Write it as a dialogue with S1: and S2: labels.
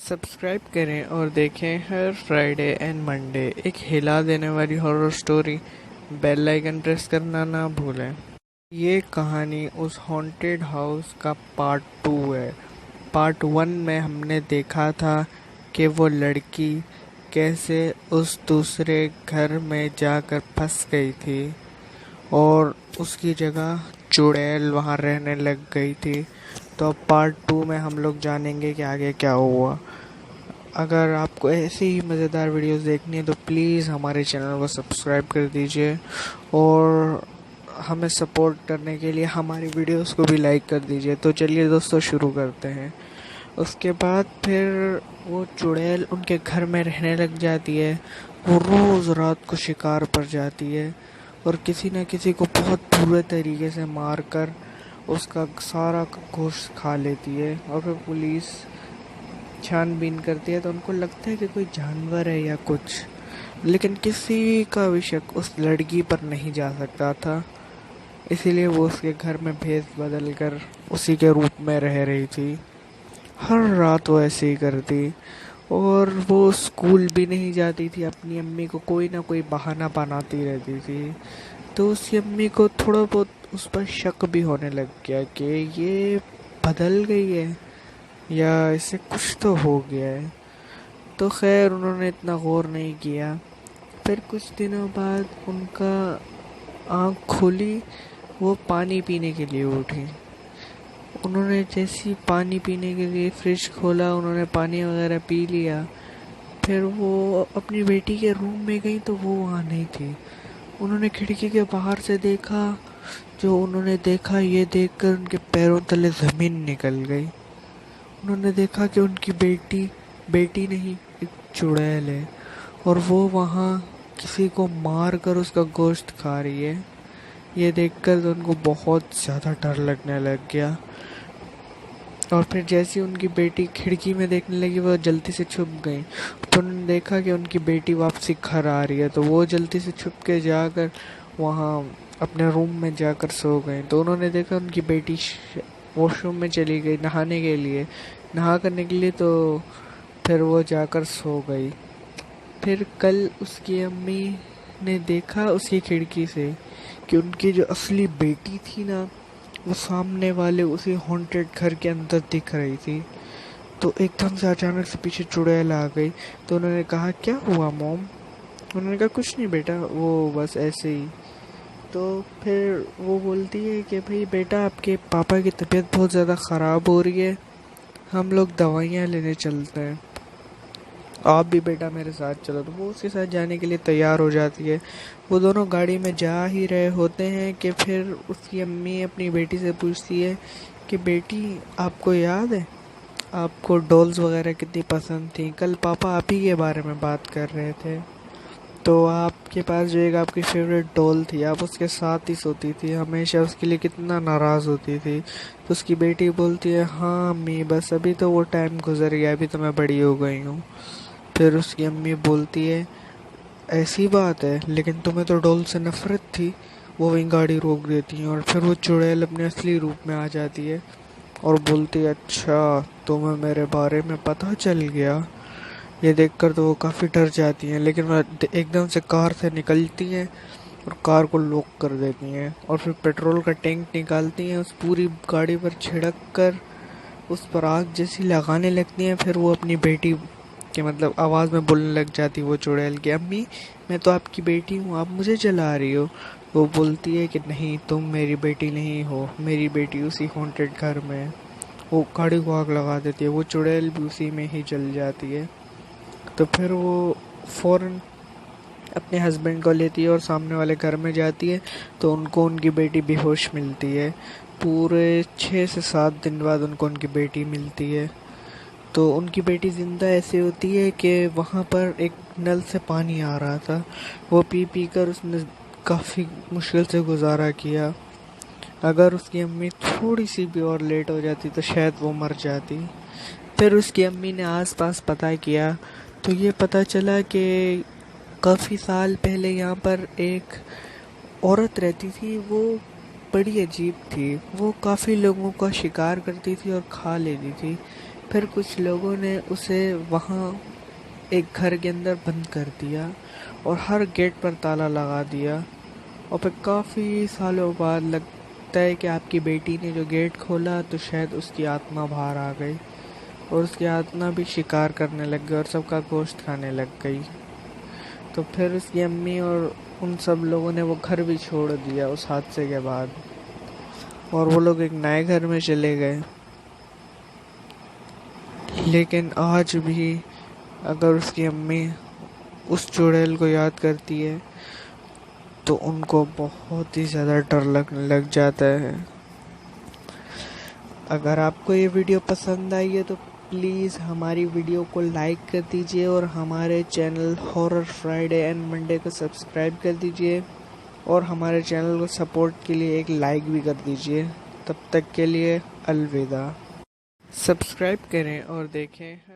S1: Subscribe करें और देखें हर फ्राइडे एंड मंडे एक हिला देने वाली horror story. Bell icon press करना ना भूलें। ये कहानी उस हॉन्टेड हाउस का पार्ट 2 है। पार्ट 1 में हमने देखा था कि वो लड़की कैसे उस दूसरे घर में जाकर फंस गई थी और उसकी जगह चुड़ैल वहाँ रहने लग गई थी। तो अब पार्ट 2 में हम लोग जानेंगे कि आगे क्या हुआ। अगर आपको ऐसी ही मज़ेदार वीडियोस देखनी है तो प्लीज़ हमारे चैनल को सब्सक्राइब कर दीजिए और हमें सपोर्ट करने के लिए हमारी वीडियोस को भी लाइक कर दीजिए। तो चलिए दोस्तों शुरू करते हैं। उसके बाद फिर वो चुड़ैल उनके घर में रहने लग जाती है। वो रोज़ रात को शिकार पर जाती है और किसी न किसी को बहुत बुरे तरीके से मार कर उसका सारा गोश्त खा लेती है। और फिर पुलिस छानबीन करती है तो उनको लगता है कि कोई जानवर है या कुछ, लेकिन किसी का भी शक उस लड़की पर नहीं जा सकता था। इसीलिए वो उसके घर में भेस बदल कर उसी के रूप में रह रही थी। हर रात वो ऐसे ही करती और वो स्कूल भी नहीं जाती थी। अपनी अम्मी को कोई ना कोई बहाना बनाती रहती थी। तो उसकी अम्मी को थोड़ा बहुत उस पर शक भी होने लग गया कि ये बदल गई है या इससे कुछ तो हो गया है। तो खैर उन्होंने इतना गौर नहीं किया। फिर कुछ दिनों बाद उनका आँख खुली। वो पानी पीने के लिए उठी। उन्होंने जैसी पानी पीने के लिए फ्रिज खोला, उन्होंने पानी वगैरह पी लिया। फिर वो अपनी बेटी के रूम में गई तो वो वहाँ नहीं थी। उन्होंने खिड़की के बाहर से देखा। जो उन्होंने देखा ये देखकर उनके पैरों तले ज़मीन निकल गई। उन्होंने देखा कि उनकी बेटी बेटी नहीं, एक चुड़ैल है और वो वहाँ किसी को मार कर उसका गोश्त खा रही है। ये देखकर तो उनको बहुत ज़्यादा डर लगने लग गया। और फिर जैसे उनकी बेटी खिड़की में देखने लगी वो जल्दी से छुप गई। तो उन्होंने देखा कि उनकी बेटी वापसी घर आ रही है तो वो जल्दी से छुप के जाकर वहाँ अपने रूम में जाकर सो गए। तो उन्होंने देखा उनकी बेटी वॉशरूम में चली गई नहाने के लिए, नहा करने के लिए। तो फिर वो जाकर सो गई। फिर कल उसकी अम्मी ने देखा उसकी खिड़की से कि उनकी जो असली बेटी थी ना, वो सामने वाले उसी हॉन्टेड घर के अंदर दिख रही थी। तो एकदम से अचानक से पीछे चुड़ैल आ गई। तो उन्होंने कहा क्या हुआ मॉम? उन्होंने कहा कुछ नहीं बेटा, वो बस ऐसे ही। तो फिर वो बोलती है कि भाई बेटा आपके पापा की तबीयत बहुत ज़्यादा ख़राब हो रही है, हम लोग दवाइयाँ लेने चलते हैं, आप भी बेटा मेरे साथ चलो। तो वो उसके साथ जाने के लिए तैयार हो जाती है। वो दोनों गाड़ी में जा ही रहे होते हैं कि फिर उसकी अम्मी अपनी बेटी से पूछती है कि बेटी आपको याद है आपको डॉल्स वगैरह कितनी पसंद थी? कल पापा आप ही के बारे में बात कर रहे थे। तो आपके पास जो एक आपकी फेवरेट डॉल थी, आप उसके साथ ही सोती थी, हमेशा उसके लिए कितना नाराज़ होती थी। तो उसकी बेटी बोलती है हाँ अम्मी, बस अभी तो वो टाइम गुजर गया, अभी तो मैं बड़ी हो गई हूँ। फिर उसकी अम्मी बोलती है ऐसी बात है, लेकिन तुम्हें तो डॉल से नफरत थी। वो वहीं गाड़ी रोक देती है और फिर वो चुड़ैल अपने असली रूप में आ जाती है और बोलती है अच्छा तुम्हें मेरे बारे में पता चल गया। ये देखकर तो वो काफ़ी डर जाती हैं, लेकिन वह एकदम से कार से निकलती हैं और कार को लॉक कर देती हैं और फिर पेट्रोल का टैंक निकालती हैं, उस पूरी गाड़ी पर छिड़क कर उस पर आग जैसी लगाने लगती हैं। फिर वो अपनी बेटी के मतलब आवाज़ में बोलने लग जाती वो चुड़ैल की अम्मी मैं तो आपकी बेटी हूँ, आप मुझे जला रही हो। वो बोलती है कि नहीं तुम मेरी बेटी नहीं हो, मेरी बेटी उसी हॉन्टेड घर में है। वो गाड़ी को आग लगा देती है, वो चुड़ैल भी उसी में ही जल जाती है। तो फिर वो फ़ौरन अपने हस्बैंड को लेती है और सामने वाले घर में जाती है। तो उनको उनकी बेटी बेहोश मिलती है। पूरे 6 से 7 दिन बाद उनको उनकी बेटी मिलती है। तो उनकी बेटी ज़िंदा ऐसे होती है कि वहाँ पर एक नल से पानी आ रहा था, वो पी पी कर उसने काफ़ी मुश्किल से गुजारा किया। अगर उसकी अम्मी थोड़ी सी भी और लेट हो जाती तो शायद वो मर जाती। फिर उसकी अम्मी ने आसपास पता किया तो ये पता चला कि काफ़ी साल पहले यहाँ पर एक औरत रहती थी। वो बड़ी अजीब थी, वो काफ़ी लोगों का शिकार करती थी और खा लेती थी। फिर कुछ लोगों ने उसे वहाँ एक घर के अंदर बंद कर दिया और हर गेट पर ताला लगा दिया। और फिर काफ़ी सालों बाद लगता है कि आपकी बेटी ने जो गेट खोला तो शायद उसकी आत्मा बाहर आ गई और उसकी आत्मा भी शिकार करने लग गई और सबका गोश्त खाने लग गई। तो फिर उसकी अम्मी और उन सब लोगों ने वो घर भी छोड़ दिया उस हादसे के बाद, और वो लोग एक नए घर में चले गए। लेकिन आज भी अगर उसकी अम्मी उस चुड़ैल को याद करती है तो उनको बहुत ही ज़्यादा डर लगने लग जाता है। अगर आपको ये वीडियो पसंद आई है तो प्लीज़ हमारी वीडियो को लाइक कर दीजिए और हमारे channel horror Friday and Monday को सब्सक्राइब कर दीजिए और हमारे चैनल को सपोर्ट के लिए एक लाइक भी कर दीजिए। तब तक के लिए अलविदा। सब्सक्राइब करें और देखें।